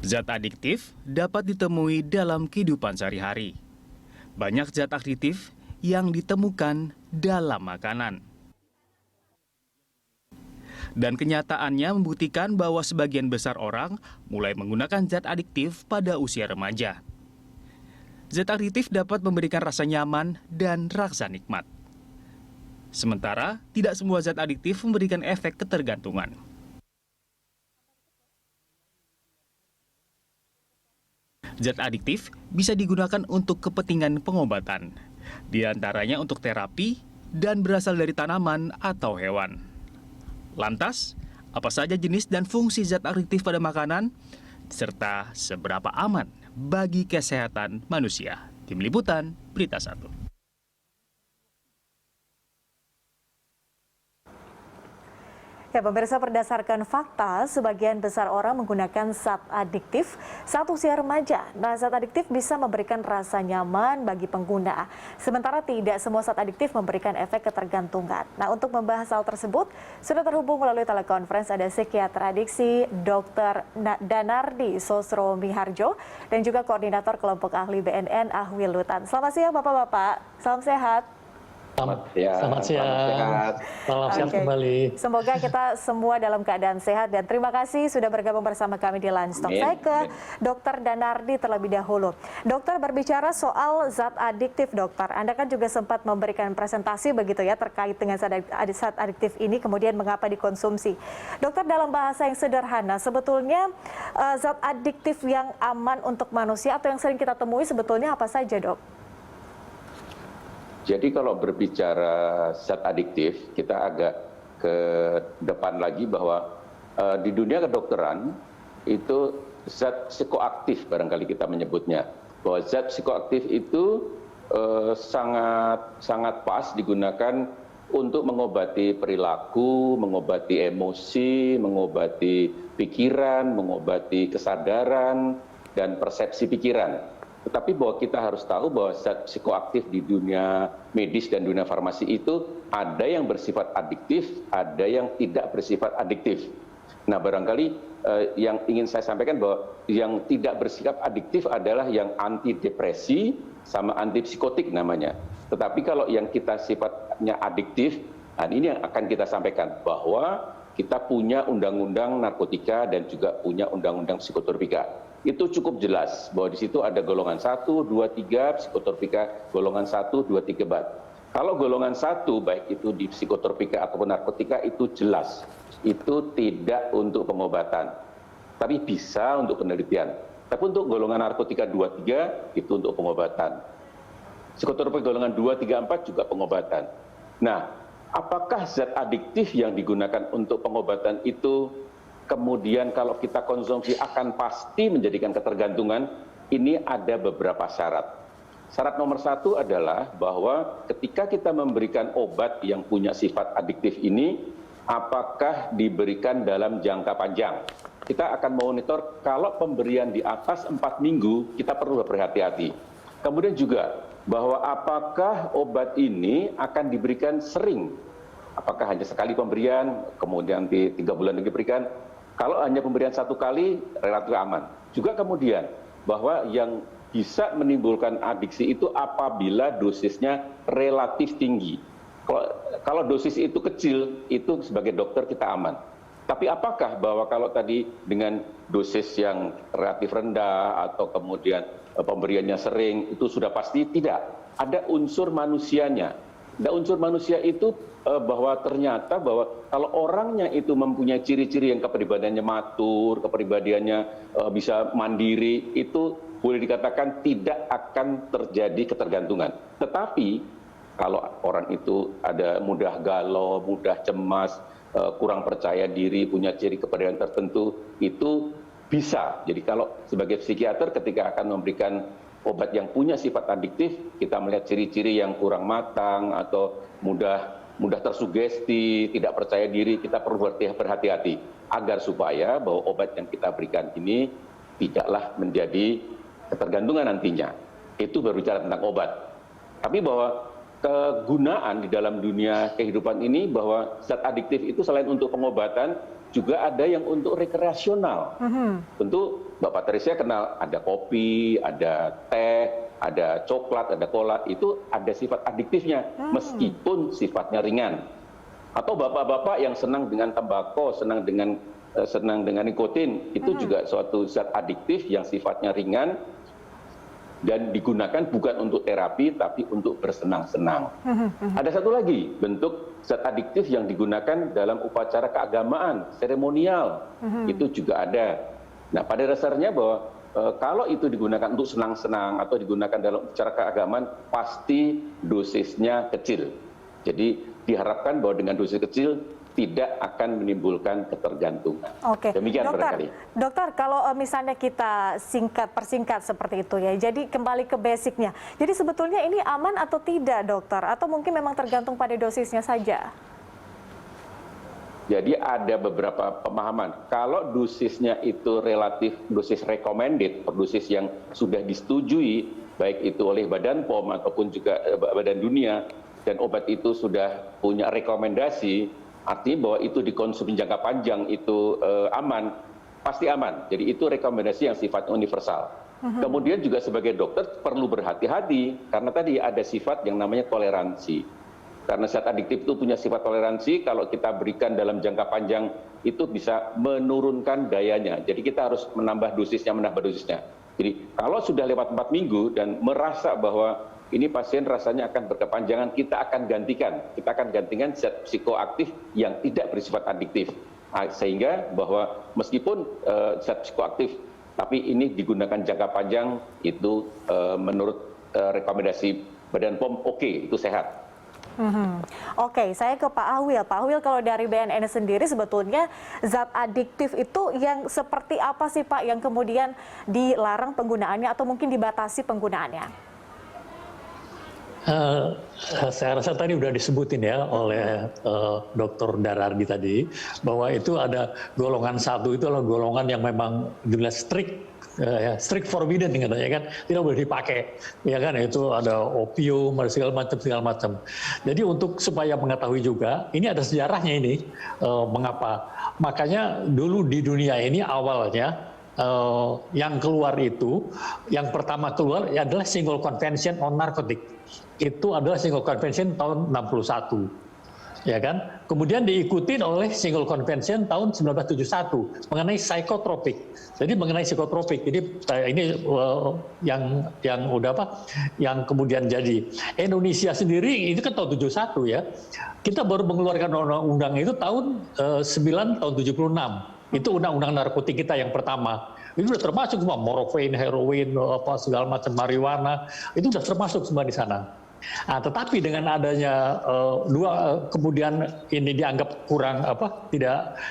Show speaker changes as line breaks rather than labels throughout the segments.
Zat adiktif dapat ditemui dalam kehidupan sehari-hari. Banyak zat adiktif yang ditemukan dalam makanan. Dan kenyataannya membuktikan bahwa sebagian besar orang mulai menggunakan zat adiktif pada usia remaja. Zat adiktif dapat memberikan rasa nyaman dan rasa nikmat. Sementara, tidak semua zat adiktif memberikan efek ketergantungan. Zat adiktif bisa digunakan untuk kepentingan pengobatan, di antaranya untuk terapi dan berasal dari tanaman atau hewan. Lantas, apa saja jenis dan fungsi zat adiktif pada makanan, serta seberapa aman bagi kesehatan manusia? Tim Liputan, Berita 1.
Ya, pemirsa, berdasarkan fakta, sebagian besar orang menggunakan zat adiktif saat usia remaja. Nah, zat adiktif bisa memberikan rasa nyaman bagi pengguna. Sementara tidak semua zat adiktif memberikan efek ketergantungan. Nah, untuk membahas hal tersebut, sudah terhubung melalui telekonferensi ada psikiater adiksi Dr. Danardi Sosro Miharjo dan juga koordinator kelompok ahli BNN Ahwil Lutan. Selamat siang Bapak-Bapak, salam sehat.
Selamat siang. Salam sehat kembali.
Semoga kita semua dalam keadaan sehat dan terima kasih sudah bergabung bersama kami di Lunch Talk. Saya ke Dr. Danardi terlebih dahulu. Dokter, berbicara soal zat adiktif, dokter, Anda kan juga sempat memberikan presentasi begitu ya terkait dengan zat adiktif ini, kemudian mengapa dikonsumsi. Dokter, dalam bahasa yang sederhana, sebetulnya zat adiktif yang aman untuk manusia atau yang sering kita temui sebetulnya apa saja, dok?
Jadi kalau berbicara zat adiktif, kita agak ke depan lagi bahwa di dunia kedokteran itu zat psikoaktif barangkali kita menyebutnya. Bahwa zat psikoaktif itu sangat pas digunakan untuk mengobati perilaku, mengobati emosi, mengobati pikiran, mengobati kesadaran, dan persepsi pikiran. Tetapi bahwa kita harus tahu bahwa zat psikoaktif di dunia medis dan dunia farmasi itu ada yang bersifat adiktif, ada yang tidak bersifat adiktif. Nah, barangkali yang ingin saya sampaikan bahwa yang tidak bersifat adiktif adalah yang antidepresi sama antipsikotik namanya. Tetapi kalau yang kita sifatnya adiktif, dan ini yang akan kita sampaikan bahwa kita punya undang-undang narkotika dan juga punya undang-undang psikotropika. Itu cukup jelas bahwa di situ ada golongan 1, 2, 3 psikotropika, golongan 1, 2, 3 bat. Kalau golongan 1 baik itu di psikotropika ataupun narkotika itu jelas, itu tidak untuk pengobatan, tapi bisa untuk penelitian. Tapi untuk golongan narkotika 2, 3 itu untuk pengobatan. Psikotropika golongan 2, 3, 4 juga pengobatan. Nah, apakah zat adiktif yang digunakan untuk pengobatan itu kemudian kalau kita konsumsi akan pasti menjadikan ketergantungan? Ini ada beberapa syarat. Syarat nomor 1 adalah bahwa ketika kita memberikan obat yang punya sifat adiktif ini, apakah diberikan dalam jangka panjang? Kita akan monitor kalau pemberian di atas 4 minggu, kita perlu berhati-hati. Kemudian juga bahwa apakah obat ini akan diberikan sering? Apakah hanya sekali pemberian, kemudian di 3 bulan lagi diberikan? Kalau hanya pemberian 1 kali, relatif aman. Juga kemudian bahwa yang bisa menimbulkan adiksi itu apabila dosisnya relatif tinggi. Kalau dosis itu kecil, itu sebagai dokter kita aman. Tapi apakah bahwa kalau tadi dengan dosis yang relatif rendah atau kemudian pemberiannya sering, itu sudah pasti? Tidak. Ada unsur manusianya. Ada unsur manusia itu bahwa ternyata bahwa kalau orangnya itu mempunyai ciri-ciri yang kepribadiannya matur, kepribadiannya bisa mandiri, itu boleh dikatakan tidak akan terjadi ketergantungan. Tetapi kalau orang itu ada mudah galau, mudah cemas, kurang percaya diri, punya ciri kepribadian tertentu, itu bisa. Jadi kalau sebagai psikiater ketika akan memberikan obat yang punya sifat adiktif, kita melihat ciri-ciri yang kurang matang atau mudah tersugesti, tidak percaya diri, kita perlu berhati-hati agar supaya bahwa obat yang kita berikan ini tidaklah menjadi ketergantungan nantinya. Itu berbicara tentang obat. Tapi bahwa kegunaan di dalam dunia kehidupan ini bahwa zat adiktif itu selain untuk pengobatan juga ada yang untuk rekreasional. Tentu Bapak Teresia kenal ada kopi, ada teh, ada coklat, ada cola, itu ada sifat adiktifnya meskipun sifatnya ringan. Atau bapak-bapak yang senang dengan tembakau, senang dengan nikotin, itu juga suatu zat adiktif yang sifatnya ringan dan digunakan bukan untuk terapi tapi untuk bersenang-senang. Ada satu lagi bentuk zat adiktif yang digunakan dalam upacara keagamaan, seremonial, itu juga ada. Nah, pada dasarnya bahwa kalau itu digunakan untuk senang-senang atau digunakan dalam upacara keagamaan, pasti dosisnya kecil. Jadi diharapkan bahwa dengan dosis kecil tidak akan menimbulkan ketergantungan.
Oke,
Demikian
dokter, kalau misalnya kita persingkat seperti itu ya, jadi kembali ke basicnya. Jadi sebetulnya ini aman atau tidak, dokter? Atau mungkin memang tergantung pada dosisnya saja?
Jadi ada beberapa pemahaman. Kalau dosisnya itu relatif dosis recommended, dosis yang sudah disetujui, baik itu oleh Badan POM ataupun juga Badan Dunia, dan obat itu sudah punya rekomendasi, artinya bahwa itu dikonsumsi jangka panjang itu aman, pasti aman. Jadi itu rekomendasi yang sifatnya universal. Kemudian juga sebagai dokter perlu berhati-hati karena tadi ada sifat yang namanya toleransi. Karena zat adiktif itu punya sifat toleransi, kalau kita berikan dalam jangka panjang itu bisa menurunkan dayanya. Jadi kita harus menambah dosisnya. Jadi kalau sudah lewat 4 minggu dan merasa bahwa ini pasien rasanya akan berkepanjangan, kita akan gantikan zat psikoaktif yang tidak bersifat adiktif. Sehingga bahwa meskipun zat psikoaktif, tapi ini digunakan jangka panjang, itu menurut rekomendasi Badan POM itu sehat.
Oke, saya ke Pak Ahwil. Pak Ahwil, kalau dari BNN sendiri sebetulnya zat adiktif itu yang seperti apa sih Pak yang kemudian dilarang penggunaannya atau mungkin dibatasi penggunaannya?
Saya rasa tadi udah disebutin ya oleh Dr. Darardi tadi, bahwa itu ada golongan 1 itu adalah golongan yang memang jelas strict forbidden katanya kan, tidak boleh dipakai, ya kan, itu ada opium, ada segala macam. Jadi untuk supaya mengetahui juga, ini ada sejarahnya ini, mengapa. Makanya dulu di dunia ini awalnya yang keluar itu, yang pertama keluar adalah Single Convention on Narcotic. Itu adalah Single Convention tahun 61. Ya kan? Kemudian diikuti oleh Single Convention tahun 1971 mengenai psikotropik. Jadi mengenai psikotropik ini yang udah yang kemudian jadi. Indonesia sendiri itu kan tahun 71 ya. Kita baru mengeluarkan undang-undang itu tahun 9 tahun 76. Itu undang-undang narkotik kita yang pertama. Itu sudah termasuk semua morfin, heroin, segala macam marijuana, itu sudah termasuk semua di sana. Nah, tetapi dengan adanya kemudian ini dianggap kurang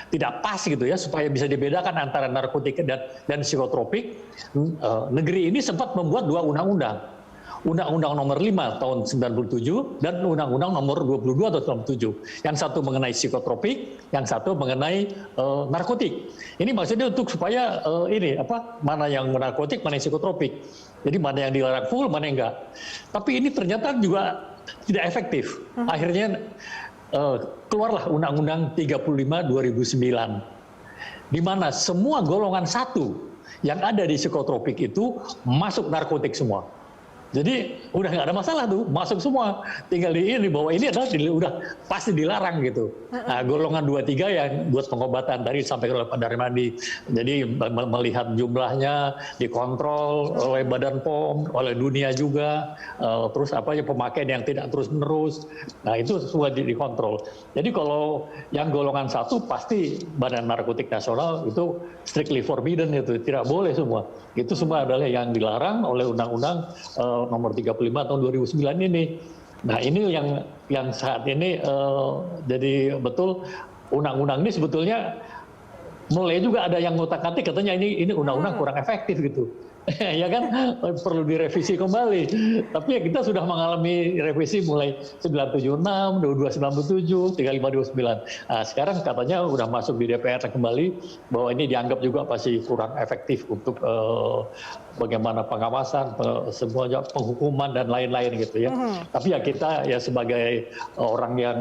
tidak pas gitu ya, supaya bisa dibedakan antara narkotik dan psikotropik, negeri ini sempat membuat 2 undang-undang. Undang-Undang nomor 5 tahun 97 dan Undang-Undang nomor 22 tahun 97. Yang satu mengenai psikotropik, yang satu mengenai narkotik. Ini maksudnya untuk supaya mana yang narkotik, mana yang psikotropik. Jadi mana yang dilarang full, mana yang enggak. Tapi ini ternyata juga tidak efektif. Akhirnya keluarlah Undang-Undang 35 2009. Di mana semua golongan 1 yang ada di psikotropik itu masuk narkotik semua. Jadi udah nggak ada masalah tuh, masuk semua. Tinggal bahwa ini adalah udah pasti dilarang gitu. Nah, golongan 2-3 yang buat pengobatan tadi disampaikan oleh Pak Darmadi. Jadi melihat jumlahnya dikontrol oleh Badan POM, oleh dunia juga, terus pemakaian yang tidak terus-menerus. Nah, itu semua dikontrol. Jadi kalau yang golongan 1 pasti Badan Narkotik Nasional itu strictly forbidden, itu tidak boleh semua. Itu semua adalah yang dilarang oleh Undang-Undang nomor 35 tahun 2009 ini. Nah, ini yang saat ini jadi betul undang-undang ini sebetulnya mulai juga ada yang ngotak-ngatik katanya ini undang-undang kurang efektif gitu. Ya kan, perlu direvisi kembali. Tapi ya kita sudah mengalami revisi mulai 976, 2297, 3529. Nah, sekarang katanya udah masuk di DPR kembali bahwa ini dianggap juga pasti kurang efektif untuk bagaimana pengawasan, semuanya penghukuman dan lain-lain gitu ya. Tapi ya kita ya sebagai orang yang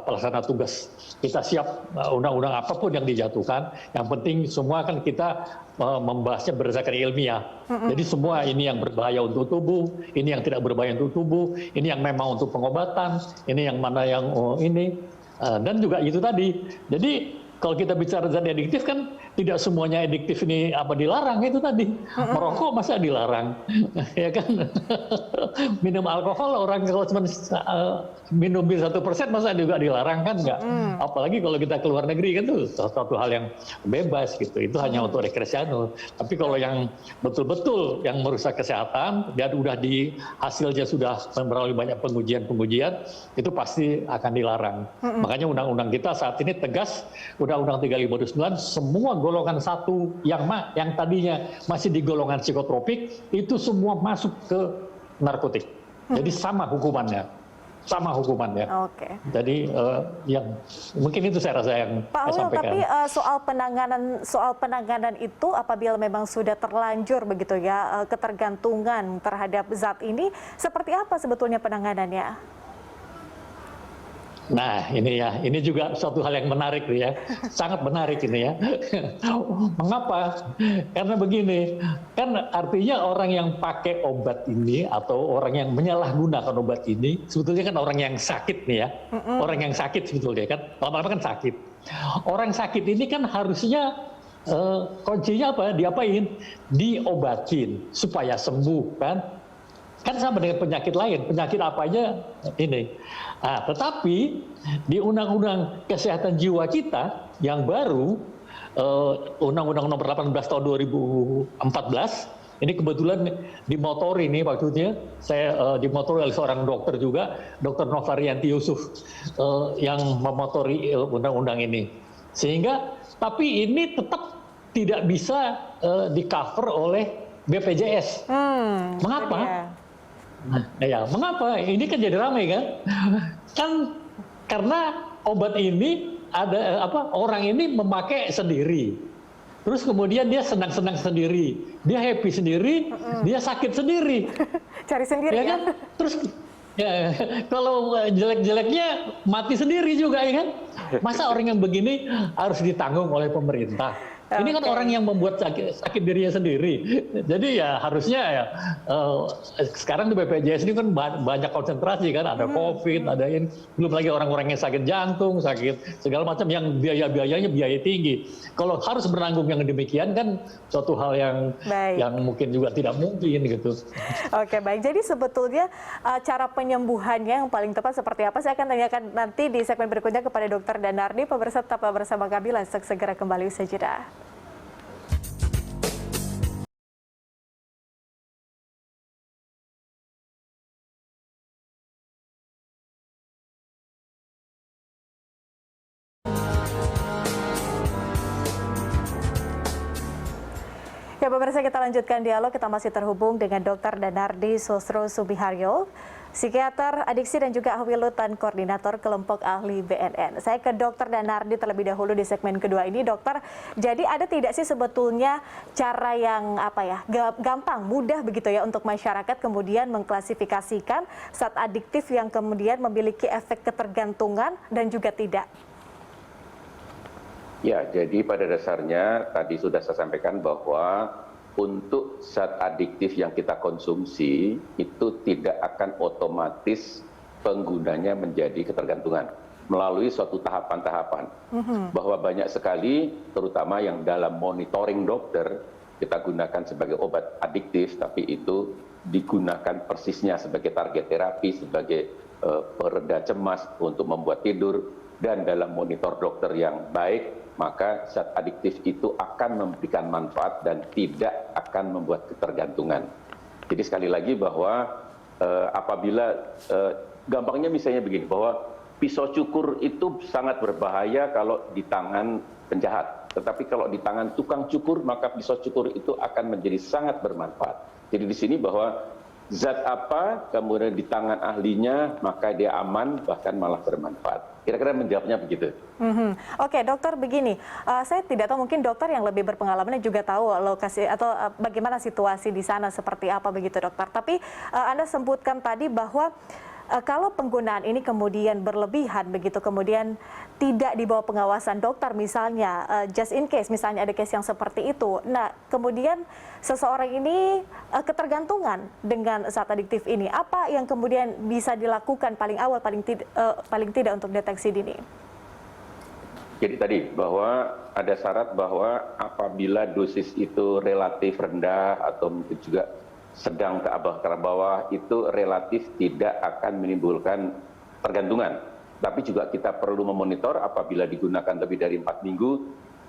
pelaksana tugas, kita siap undang-undang apapun yang dijatuhkan. Yang penting semua kan kita membahasnya berdasarkan ilmiah. Jadi semua ini yang berbahaya untuk tubuh, ini yang tidak berbahaya untuk tubuh, ini yang memang untuk pengobatan, ini yang mana yang ini. Dan juga itu tadi. Jadi kalau kita bicara zat adiktif kan tidak semuanya adiktif ini dilarang, itu tadi. Merokok masa dilarang, ya kan? Minum alkohol orang kalau cuma minum bir 1% masa juga dilarang kan enggak? Apalagi kalau kita keluar negeri kan itu satu hal yang bebas gitu. Itu hanya untuk rekreasional. Tapi kalau yang betul-betul yang merusak kesehatan dan udah hasilnya sudah melalui banyak pengujian, itu pasti akan dilarang. Makanya undang-undang kita saat ini tegas, Undang-Undang 3529 semua golongan 1 yang tadinya masih di golongan psikotropik itu semua masuk ke narkotik. Jadi sama hukumannya.
Oke.
Jadi yang mungkin itu saya rasa yang
Pak
saya
Will,
sampaikan.
tapi soal penanganan itu apabila memang sudah terlanjur begitu ya ketergantungan terhadap zat ini, seperti apa sebetulnya penanganannya?
Nah ini juga suatu hal yang menarik nih ya, sangat menarik ini ya. Mengapa? Karena begini, kan artinya orang yang pakai obat ini atau orang yang menyalahgunakan obat ini sebetulnya kan orang yang sakit nih ya, orang yang sakit sebetulnya kan, lama-lama kan sakit. Orang sakit ini kan harusnya kuncinya apa? Diapain? Diobatin supaya sembuh kan? Kan sama dengan penyakit lain, penyakit apa aja ini. Nah, tetapi di Undang-Undang Kesehatan Jiwa kita yang baru, Undang-Undang Nomor 18 Tahun 2014, ini kebetulan dimotori nih waktunya, saya dimotori oleh seorang dokter juga, Dr. Novarianti Yusuf, yang memotori undang-undang ini. Sehingga, tapi ini tetap tidak bisa di-cover oleh BPJS. Mengapa? Nah, ya, mengapa? Ini kan jadi ramai kan? Kan karena obat ini orang ini memakai sendiri. Terus kemudian dia senang-senang sendiri, dia happy sendiri, dia sakit sendiri.
Cari sendiri ya
kan? Terus ya, kalau jelek-jeleknya mati sendiri juga ya kan? Masa orang yang begini harus ditanggung oleh pemerintah? Ini kan orang yang membuat sakit dirinya sendiri. Jadi ya harusnya ya sekarang di BPJS ini kan banyak konsentrasi kan, ada COVID, ada ini, belum lagi orang-orang yang sakit jantung, sakit segala macam yang biaya-biayanya biaya tinggi. Kalau harus menanggung yang demikian kan suatu hal yang mungkin juga tidak mungkin gitu.
Oke, baik. Jadi sebetulnya cara penyembuhannya yang paling tepat seperti apa? Saya akan tanyakan nanti di segmen berikutnya kepada Dr. Danardi. Pemirsa tetap bersama kami, langsung segera kembali usai jeda. Ya, pemirsa, kita lanjutkan dialog. Kita masih terhubung dengan Dr. Danardi Sosro Subiharyo, psikiater adiksi dan juga ahli lutan koordinator kelompok ahli BNN. Saya ke Dr. Danardi terlebih dahulu di segmen kedua ini, dokter. Jadi ada tidak sih sebetulnya cara yang gampang, mudah begitu ya untuk masyarakat kemudian mengklasifikasikan zat adiktif yang kemudian memiliki efek ketergantungan dan juga tidak?
Ya, jadi pada dasarnya tadi sudah saya sampaikan bahwa untuk zat adiktif yang kita konsumsi itu tidak akan otomatis penggunanya menjadi ketergantungan melalui suatu tahapan-tahapan. Bahwa banyak sekali, terutama yang dalam monitoring dokter, kita gunakan sebagai obat adiktif, tapi itu digunakan persisnya sebagai target terapi, sebagai pereda cemas untuk membuat tidur, dan dalam monitor dokter yang baik, maka zat adiktif itu akan memberikan manfaat dan tidak akan membuat ketergantungan. Jadi sekali lagi bahwa apabila gampangnya misalnya begini, bahwa pisau cukur itu sangat berbahaya kalau di tangan penjahat. Tetapi kalau di tangan tukang cukur, maka pisau cukur itu akan menjadi sangat bermanfaat. Jadi di sini bahwa zat apa, kemudian di tangan ahlinya, maka dia aman, bahkan malah bermanfaat. Kira-kira menjawabnya begitu.
Oke, dokter begini, saya tidak tahu mungkin dokter yang lebih berpengalaman juga tahu lokasi atau bagaimana situasi di sana seperti apa begitu dokter. Tapi Anda sebutkan tadi bahwa kalau penggunaan ini kemudian berlebihan begitu, kemudian tidak di bawah pengawasan dokter misalnya, just in case misalnya ada case yang seperti itu. Nah, kemudian seseorang ini ketergantungan dengan zat adiktif ini. Apa yang kemudian bisa dilakukan paling awal, paling tidak untuk deteksi dini?
Jadi tadi bahwa ada syarat bahwa apabila dosis itu relatif rendah atau mungkin juga sedang ke bawah itu relatif tidak akan menimbulkan tergantungan. Tapi juga kita perlu memonitor apabila digunakan lebih dari 4 minggu,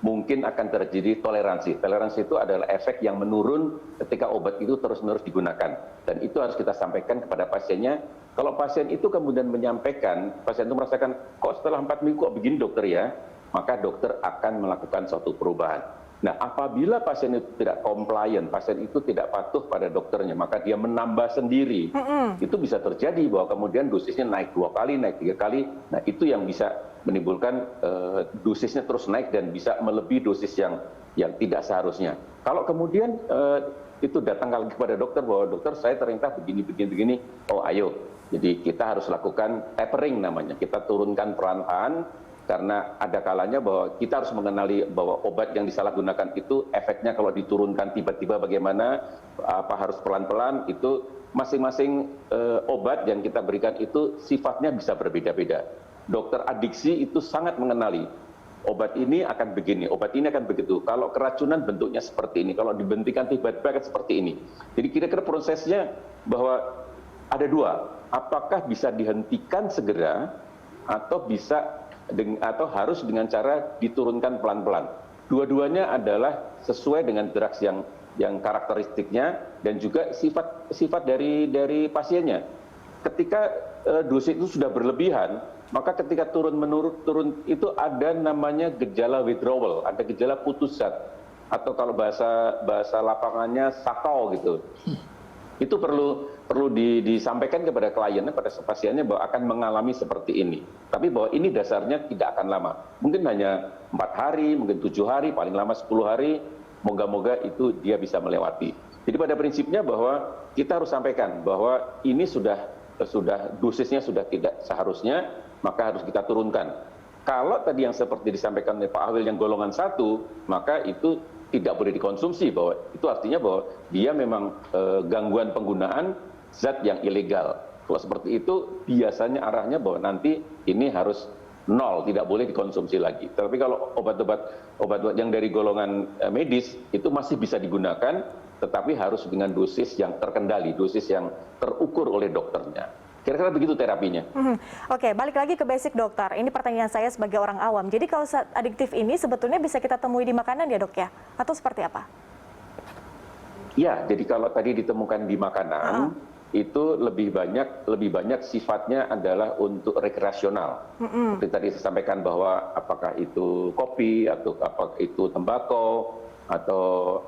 mungkin akan terjadi toleransi. Toleransi itu adalah efek yang menurun ketika obat itu terus-menerus digunakan. Dan itu harus kita sampaikan kepada pasiennya. Kalau pasien itu kemudian menyampaikan, pasien itu merasakan, kok setelah 4 minggu kok begini dokter ya, maka dokter akan melakukan suatu perubahan. Nah, apabila pasien itu tidak compliant, pasien itu tidak patuh pada dokternya, maka dia menambah sendiri. Itu bisa terjadi bahwa kemudian dosisnya naik 2 kali, naik 3 kali. Nah, itu yang bisa menimbulkan dosisnya terus naik dan bisa melebihi dosis yang tidak seharusnya. Kalau kemudian itu datang lagi kepada dokter bahwa dokter saya ternyata begini, oh ayo. Jadi kita harus lakukan tapering namanya, kita turunkan perlahan. Karena ada kalanya bahwa kita harus mengenali bahwa obat yang disalahgunakan itu efeknya kalau diturunkan tiba-tiba bagaimana, apa harus pelan-pelan, itu masing-masing obat yang kita berikan itu sifatnya bisa berbeda-beda. Dokter adiksi itu sangat mengenali, obat ini akan begini, obat ini akan begitu. Kalau keracunan bentuknya seperti ini, kalau dibentikan tiba-tiba akan seperti ini. Jadi kira-kira prosesnya bahwa ada 2, apakah bisa dihentikan segera atau harus dengan cara diturunkan pelan-pelan. Dua-duanya adalah sesuai dengan drugs yang karakteristiknya dan juga sifat dari pasiennya. Ketika dosis itu sudah berlebihan, maka ketika turun itu ada namanya gejala withdrawal, ada gejala putus zat, atau kalau bahasa lapangannya sakau gitu. Itu perlu disampaikan kepada kliennya, pada pasiennya bahwa akan mengalami seperti ini. Tapi bahwa ini dasarnya tidak akan lama. Mungkin hanya 4 hari, mungkin 7 hari, paling lama 10 hari. Moga-moga itu dia bisa melewati. Jadi pada prinsipnya bahwa kita harus sampaikan bahwa ini sudah dosisnya sudah tidak seharusnya, maka harus kita turunkan. Kalau tadi yang seperti disampaikan oleh Pak Awil yang golongan 1, maka itu tidak boleh dikonsumsi, bahwa itu artinya bahwa dia memang gangguan penggunaan zat yang ilegal. Kalau seperti itu biasanya arahnya bahwa nanti ini harus 0, tidak boleh dikonsumsi lagi. Tapi kalau obat-obat yang dari golongan medis itu masih bisa digunakan, tetapi harus dengan dosis yang terkendali, dosis yang terukur oleh dokternya. Kira-kira begitu terapinya.
Oke, balik lagi ke basic dokter. Ini pertanyaan saya sebagai orang awam. Jadi kalau zat adiktif ini sebetulnya bisa kita temui di makanan ya dok ya? Atau seperti apa?
Ya, jadi kalau tadi ditemukan di makanan, itu lebih banyak sifatnya adalah untuk rekreasional. Seperti tadi saya sampaikan bahwa apakah itu kopi, atau apakah itu tembakau, atau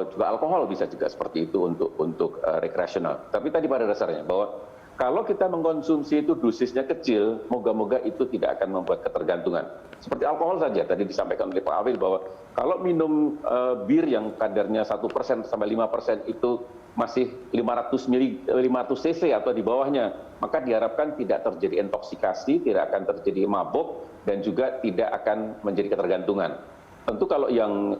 juga alkohol bisa juga seperti itu untuk rekreasional. Tapi tadi pada dasarnya bahwa kalau kita mengkonsumsi itu dosisnya kecil, moga-moga itu tidak akan membuat ketergantungan. Seperti alkohol saja, tadi disampaikan oleh Pak Awil bahwa kalau minum bir yang kadarnya 1% sampai 5% itu masih 500 cc atau di bawahnya, maka diharapkan tidak terjadi intoksikasi, tidak akan terjadi mabuk, dan juga tidak akan menjadi ketergantungan. Tentu kalau yang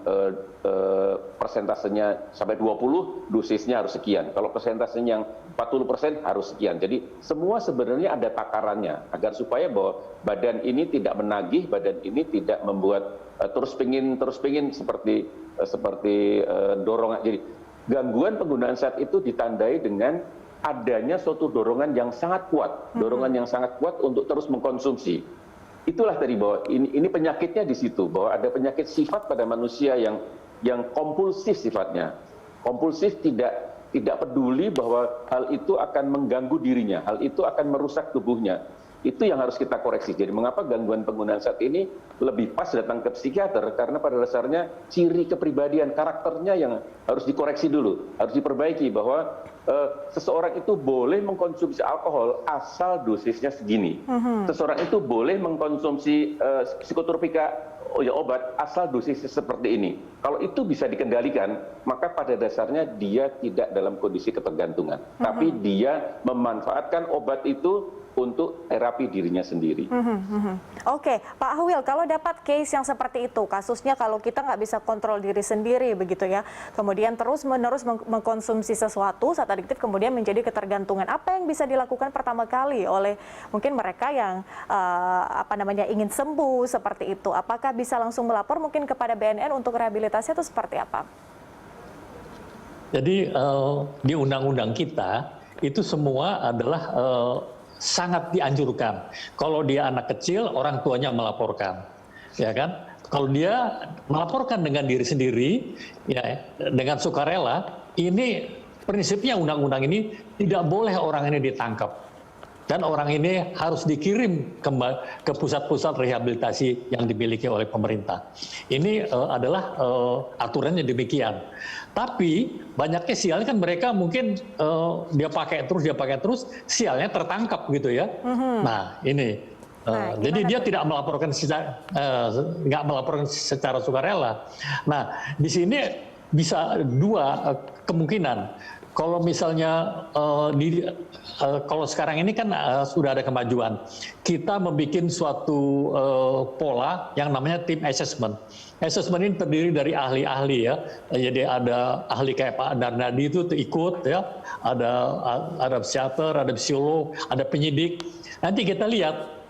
persentasenya sampai 20, dosisnya harus sekian. Kalau persentasenya yang 40% harus sekian. Jadi semua sebenarnya ada takarannya agar supaya bahwa badan ini tidak menagih, badan ini tidak membuat terus pengin seperti dorongan. Jadi gangguan penggunaan zat itu ditandai dengan adanya suatu dorongan yang sangat kuat, untuk terus mengkonsumsi. Itulah tadi bahwa ini penyakitnya di situ, bahwa ada penyakit sifat pada manusia yang kompulsif sifatnya. Kompulsif tidak peduli bahwa hal itu akan mengganggu dirinya, hal itu akan merusak tubuhnya. Itu yang harus kita koreksi. Jadi mengapa gangguan penggunaan saat ini lebih pas datang ke psikiater? Karena pada dasarnya ciri kepribadian, karakternya yang harus dikoreksi dulu, harus diperbaiki bahwa seseorang itu boleh mengkonsumsi alkohol asal dosisnya segini. Seseorang itu boleh mengkonsumsi psikotropika, obat asal dosisnya seperti ini. Kalau itu bisa dikendalikan, maka pada dasarnya dia tidak dalam kondisi ketergantungan. Tapi dia memanfaatkan obat itu untuk terapi dirinya sendiri.
Oke, Pak Ahwil, kalau dapat case yang seperti itu, kasusnya kalau kita nggak bisa kontrol diri sendiri begitu ya, kemudian terus-menerus mengkonsumsi sesuatu saat adiktif kemudian menjadi ketergantungan, apa yang bisa dilakukan pertama kali oleh mungkin mereka yang ingin sembuh seperti itu? Apakah bisa langsung melapor mungkin kepada BNN untuk rehabilitasi atau seperti apa?
Jadi di undang-undang kita itu semua adalah sangat dianjurkan. Kalau dia anak kecil, orang tuanya melaporkan, ya kan? Kalau dia melaporkan dengan diri sendiri, ya dengan sukarela, ini prinsipnya undang-undang ini tidak boleh orang ini ditangkap. Dan orang ini harus dikirim ke pusat-pusat rehabilitasi yang dimiliki oleh pemerintah. Ini adalah aturannya demikian. Tapi banyaknya sialnya kan mereka mungkin dia pakai terus, sialnya tertangkap gitu ya. Nah ini, jadi dia tidak melaporkan nggak melaporkan secara sukarela. Nah di sini bisa dua kemungkinan. Kalau misalnya kalau sekarang ini kan sudah ada kemajuan, kita membuat suatu pola yang namanya tim assessment. Assessment ini terdiri dari ahli-ahli ya, jadi ada ahli kayak Pak Darnadi itu ikut ya, ada psikiater, ada psikolog, ada penyidik. Nanti kita lihat.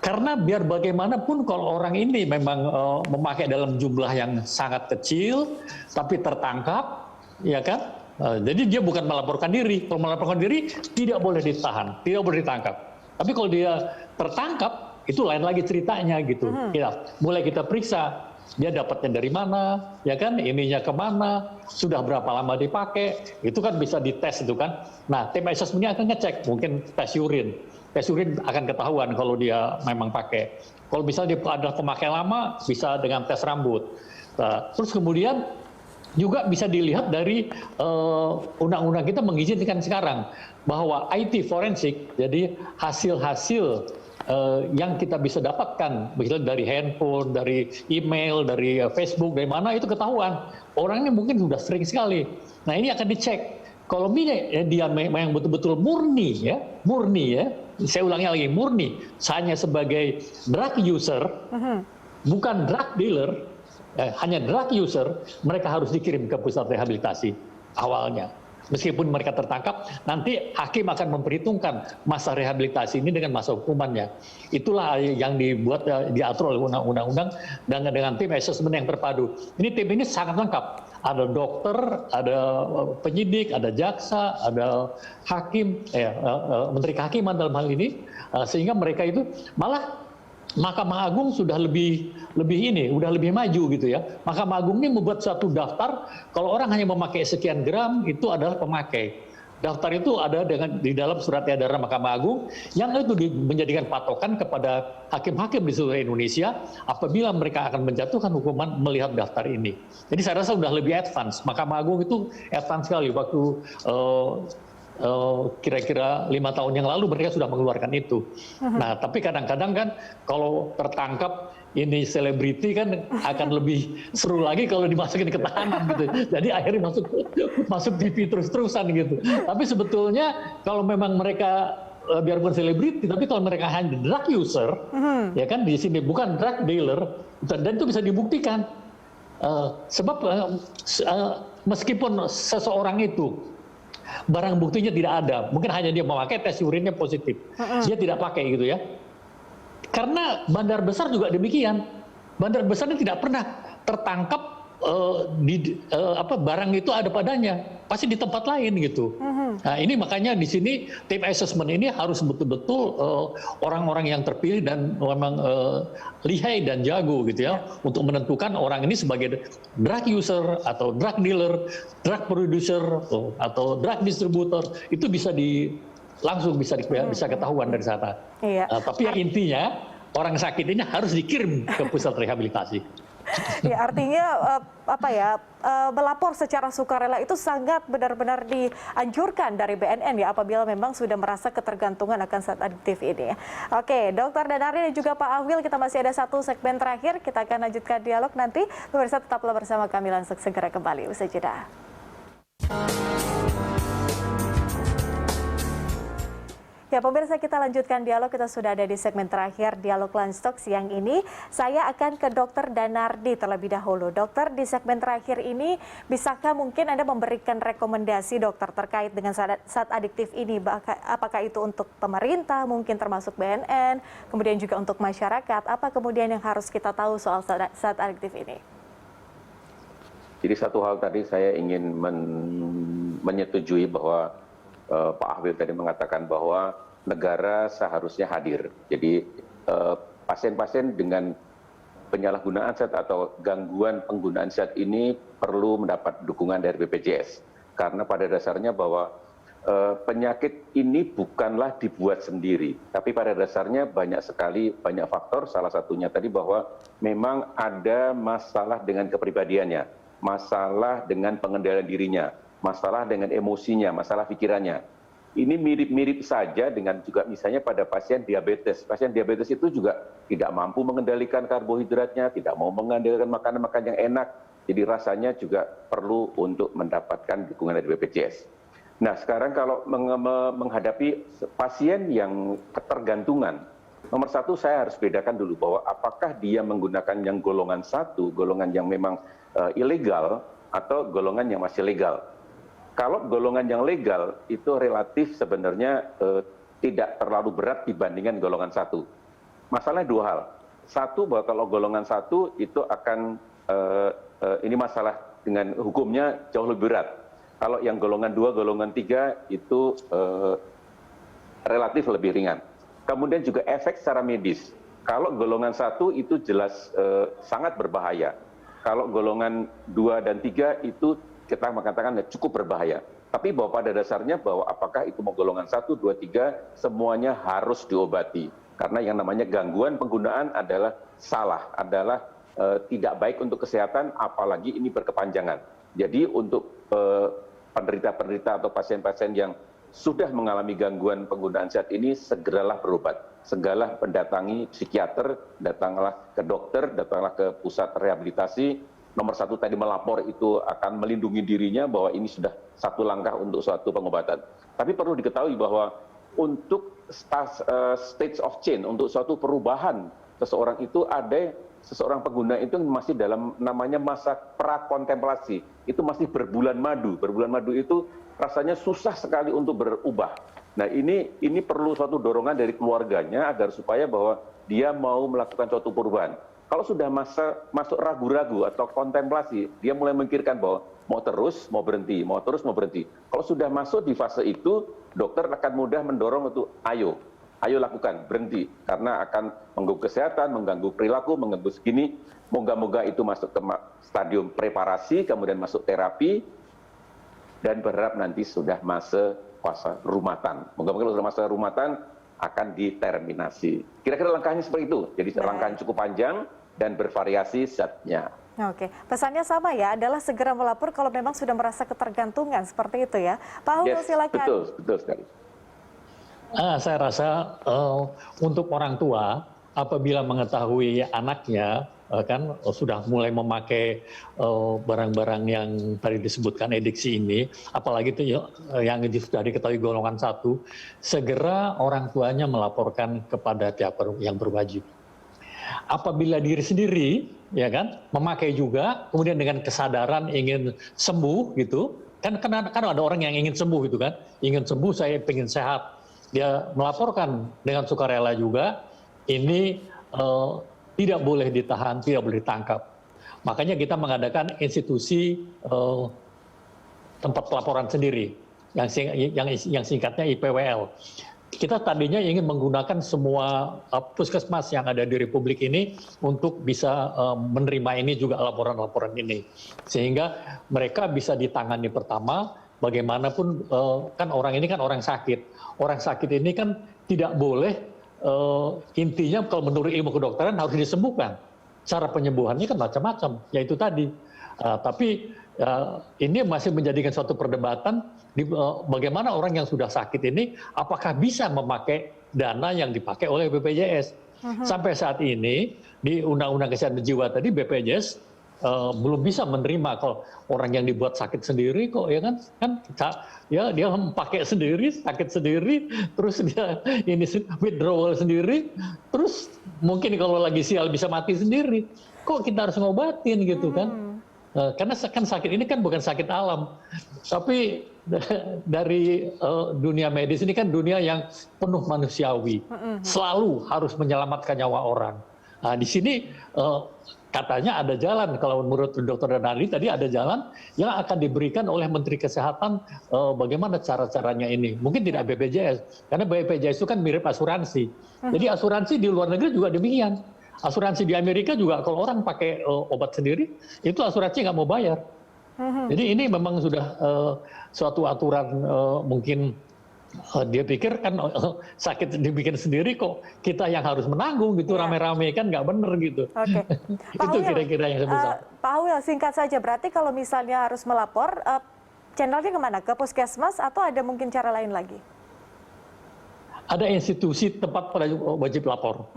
Karena biar bagaimanapun kalau orang ini memang memakai dalam jumlah yang sangat kecil, tapi tertangkap, ya kan? Jadi dia bukan melaporkan diri. Kalau melaporkan diri tidak boleh ditahan, tidak boleh ditangkap. Tapi kalau dia tertangkap, itu lain lagi ceritanya gitu. Mulai kita periksa dia dapatnya dari mana, ya kan? Ininya kemana, sudah berapa lama dipakai, itu kan bisa dites itu kan. Nah, tim assessment-nya akan ngecek, mungkin tes urin. Tes urin akan ketahuan kalau dia memang pakai. Kalau misalnya dia adalah pemakai lama, bisa dengan tes rambut. Nah, terus kemudian juga bisa dilihat dari undang-undang kita mengizinkan sekarang bahwa IT forensik, jadi hasil-hasil yang kita bisa dapatkan, misalnya dari handphone, dari email, dari Facebook, dari mana itu ketahuan. Orang ini mungkin sudah sering sekali. Nah ini akan dicek. Kalau dia memang betul-betul murni ya, saya ulangi lagi, murni, hanya sebagai drug user, bukan drug dealer, hanya drug user, mereka harus dikirim ke pusat rehabilitasi awalnya. Meskipun mereka tertangkap, nanti hakim akan memperhitungkan masa rehabilitasi ini dengan masa hukumannya. Itulah yang diatur oleh undang-undang dengan tim assessment yang terpadu. Ini tim ini sangat lengkap. Ada dokter, ada penyidik, ada jaksa, ada hakim, menteri kehakiman dalam hal ini, sehingga mereka itu malah Mahkamah Agung sudah lebih maju gitu ya. Mahkamah Agung ini membuat suatu daftar, kalau orang hanya memakai sekian gram itu adalah pemakai. Daftar itu ada di dalam surat edaran Mahkamah Agung yang itu menjadikan patokan kepada hakim-hakim di seluruh Indonesia apabila mereka akan menjatuhkan hukuman melihat daftar ini. Jadi saya rasa sudah lebih advance. Mahkamah Agung itu advance sekali waktu kira-kira 5 tahun yang lalu mereka sudah mengeluarkan itu. Nah, tapi kadang-kadang kan kalau tertangkap ini selebriti kan akan lebih seru lagi kalau dimasukin ke tahanan gitu. Jadi akhirnya masuk TV terus-terusan gitu. Tapi sebetulnya kalau memang mereka biarpun selebriti, tapi kalau mereka hanya drug user, ya kan di sini bukan drug dealer, dan itu bisa dibuktikan. Sebab meskipun seseorang itu barang buktinya tidak ada, mungkin hanya dia memakai, tes urinnya positif, dia tidak pakai gitu ya. Karena bandar besar juga demikian, bandar besar ini tidak pernah tertangkap barang itu ada padanya, pasti di tempat lain gitu. Nah ini makanya di sini tim assessment ini harus betul-betul orang-orang yang terpilih dan memang lihai dan jago gitu ya untuk menentukan orang ini sebagai drug user atau drug dealer, drug producer atau drug distributor, itu bisa langsung bisa ketahuan dari sana.
Iya.
Tapi yang intinya orang sakit ini harus dikirim ke pusat rehabilitasi.
Ya, artinya melapor secara sukarela itu sangat benar-benar dianjurkan dari BNN ya apabila memang sudah merasa ketergantungan akan zat adiktif ini. Oke, Dokter Danardi dan juga Pak Ahwil, kita masih ada satu segmen terakhir. Kita akan lanjutkan dialog nanti. Pemirsa tetaplah bersama kami, langsung segera kembali usai jeda. Ya, pemirsa, kita lanjutkan dialog. Kita sudah ada di segmen terakhir Dialog Lunch Talk siang ini. Saya akan ke Dokter Danardi terlebih dahulu. Dokter, di segmen terakhir ini, bisakah mungkin Anda memberikan rekomendasi, dokter, terkait dengan zat adiktif ini? Apakah itu untuk pemerintah, mungkin termasuk BNN, kemudian juga untuk masyarakat? Apa kemudian yang harus kita tahu soal zat adiktif ini?
Jadi satu hal tadi saya ingin menyetujui bahwa Pak Ahwil tadi mengatakan bahwa negara seharusnya hadir. Jadi pasien-pasien dengan penyalahgunaan zat atau gangguan penggunaan zat ini perlu mendapat dukungan dari BPJS. Karena pada dasarnya bahwa penyakit ini bukanlah dibuat sendiri. Tapi pada dasarnya banyak faktor, salah satunya tadi bahwa memang ada masalah dengan kepribadiannya, masalah dengan pengendalian dirinya, masalah dengan emosinya, masalah pikirannya. Ini mirip-mirip saja dengan juga misalnya pada pasien diabetes. Pasien diabetes itu juga tidak mampu mengendalikan karbohidratnya, tidak mau mengendalikan makanan-makanan yang enak. Jadi rasanya juga perlu untuk mendapatkan dukungan dari BPJS. Nah, sekarang kalau menghadapi pasien yang ketergantungan, nomor satu saya harus bedakan dulu bahwa apakah dia menggunakan yang golongan 1, golongan yang memang ilegal, atau golongan yang masih legal. Kalau golongan yang legal itu relatif sebenarnya tidak terlalu berat dibandingkan golongan 1. Masalahnya dua hal. Satu, bahwa kalau golongan 1 itu akan, ini masalah dengan hukumnya jauh lebih berat. Kalau yang golongan 2, golongan 3 itu relatif lebih ringan. Kemudian juga efek secara medis. Kalau golongan 1 itu jelas sangat berbahaya. Kalau golongan 2 dan 3 itu kita mengatakan cukup berbahaya. Tapi bahwa pada dasarnya bahwa apakah itu mau golongan 1, 2, 3, semuanya harus diobati. Karena yang namanya gangguan penggunaan adalah salah, adalah tidak baik untuk kesehatan, apalagi ini berkepanjangan. Jadi untuk penderita-penderita atau pasien-pasien yang sudah mengalami gangguan penggunaan zat ini, segeralah berobat. Segeralah mendatangi psikiater, datanglah ke dokter, datanglah ke pusat rehabilitasi. Nomor satu tadi melapor itu akan melindungi dirinya bahwa ini sudah satu langkah untuk suatu pengobatan. Tapi perlu diketahui bahwa untuk stage of change, untuk suatu perubahan seseorang itu ada seseorang pengguna itu masih dalam namanya masa prakontemplasi. Itu masih berbulan madu. Berbulan madu itu rasanya susah sekali untuk berubah. Nah, ini perlu suatu dorongan dari keluarganya agar supaya bahwa dia mau melakukan suatu perubahan. Kalau sudah masuk ragu-ragu atau kontemplasi, dia mulai memikirkan bahwa mau terus, mau berhenti, mau terus, mau berhenti. Kalau sudah masuk di fase itu, dokter akan mudah mendorong untuk ayo lakukan, berhenti. Karena akan mengganggu kesehatan, mengganggu perilaku, mengganggu segini. Moga-moga itu masuk ke stadium preparasi, kemudian masuk terapi, dan berharap nanti sudah fase rumatan. Moga-moga sudah masa rumatan akan diterminasi. Kira-kira langkahnya seperti itu. Jadi langkahnya cukup panjang dan bervariasi zatnya.
Oke, pesannya sama ya, adalah segera melapor kalau memang sudah merasa ketergantungan, seperti itu ya. Pak Ahwil, silakan.
Betul sekali. Saya rasa untuk orang tua, apabila mengetahui anaknya kan sudah mulai memakai barang-barang yang tadi disebutkan adiksi ini, apalagi itu yang sudah diketahui golongan 1, segera orang tuanya melaporkan kepada pihak yang berwajib. Apabila diri sendiri ya kan memakai juga, kemudian dengan kesadaran ingin sembuh gitu, kan ada orang yang ingin sembuh gitu kan, ingin sembuh, saya ingin sehat, dia melaporkan dengan sukarela juga, ini tidak boleh ditahan, tidak boleh ditangkap. Makanya kita mengadakan institusi tempat pelaporan sendiri, yang singkatnya IPWL. Kita tadinya ingin menggunakan semua puskesmas yang ada di Republik ini untuk bisa menerima ini juga laporan-laporan ini. Sehingga mereka bisa ditangani pertama, bagaimanapun kan orang ini kan orang sakit. Orang sakit ini kan tidak boleh intinya kalau menurut ilmu kedokteran harus disembuhkan. Cara penyembuhannya kan macam-macam, yaitu tadi. Tapi ini masih menjadikan suatu perdebatan bagaimana orang yang sudah sakit ini apakah bisa memakai dana yang dipakai oleh BPJS. Sampai saat ini di Undang-Undang Kesehatan Jiwa tadi BPJS belum bisa menerima kalau orang yang dibuat sakit sendiri kok ya kan ya dia pakai sendiri sakit sendiri terus dia ini withdrawal sendiri terus mungkin kalau lagi sial bisa mati sendiri kok kita harus ngobatin gitu kan karena kan sakit ini kan bukan sakit alam tapi dari dunia medis ini kan dunia yang penuh manusiawi selalu harus menyelamatkan nyawa orang. Nah, di sini katanya ada jalan, kalau menurut Dr. Danardi tadi ada jalan yang akan diberikan oleh Menteri Kesehatan bagaimana cara-caranya ini. Mungkin tidak BPJS, karena BPJS itu kan mirip asuransi. Jadi asuransi di luar negeri juga demikian. Asuransi di Amerika juga kalau orang pakai obat sendiri, itu asuransi nggak mau bayar. Jadi ini memang sudah suatu aturan mungkin dia pikir kan sakit dibikin sendiri kok kita yang harus menanggung gitu rame-rame kan nggak bener gitu.
Oke.
Itu kira-kira yang saya bisa.
Pak Awil singkat saja berarti kalau misalnya harus melapor channelnya kemana? Ke puskesmas atau ada mungkin cara lain lagi?
Ada institusi tempat wajib lapor.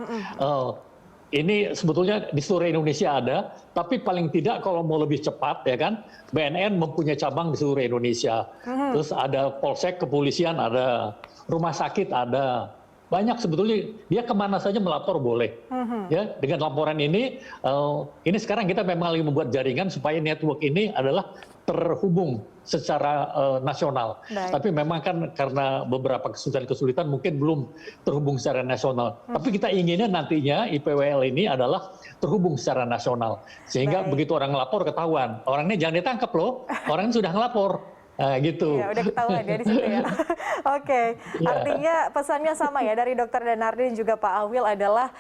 Ini sebetulnya di seluruh Indonesia ada, tapi paling tidak kalau mau lebih cepat ya kan, BNN mempunyai cabang di seluruh Indonesia. Terus ada polsek, kepolisian ada, rumah sakit ada. Banyak sebetulnya dia kemana saja melapor boleh. Ya, dengan laporan ini sekarang kita memang lagi membuat jaringan supaya network ini adalah terhubung secara nasional. Tapi memang kan karena beberapa kesulitan mungkin belum terhubung secara nasional. Tapi kita inginnya nantinya IPWL ini adalah terhubung secara nasional. Sehingga begitu orang ngelapor ketahuan. Orangnya jangan ditangkap loh, orangnya sudah ngelapor. Gitu.
Ya, udah ketahuan ya di situ ya. Oke, artinya pesannya sama ya dari Dr. Danardi dan juga Pak Awil adalah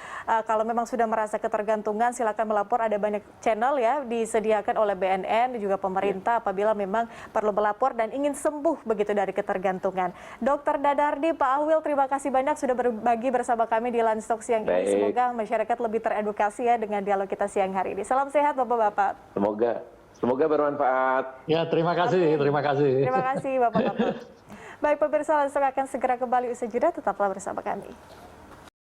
kalau memang sudah merasa ketergantungan silakan melapor, ada banyak channel ya disediakan oleh BNN dan juga pemerintah apabila memang perlu melapor dan ingin sembuh begitu dari ketergantungan. Dr. Danardi, Pak Awil, terima kasih banyak sudah berbagi bersama kami di Lunch Talk siang ini. Semoga masyarakat lebih teredukasi ya dengan dialog kita siang hari ini. Salam sehat Bapak-bapak.
Semoga bermanfaat.
Ya, terima kasih.
Terima kasih Bapak-bapak. Baik pemirsa, langsung akan segera kembali usai jeda, tetaplah bersama kami.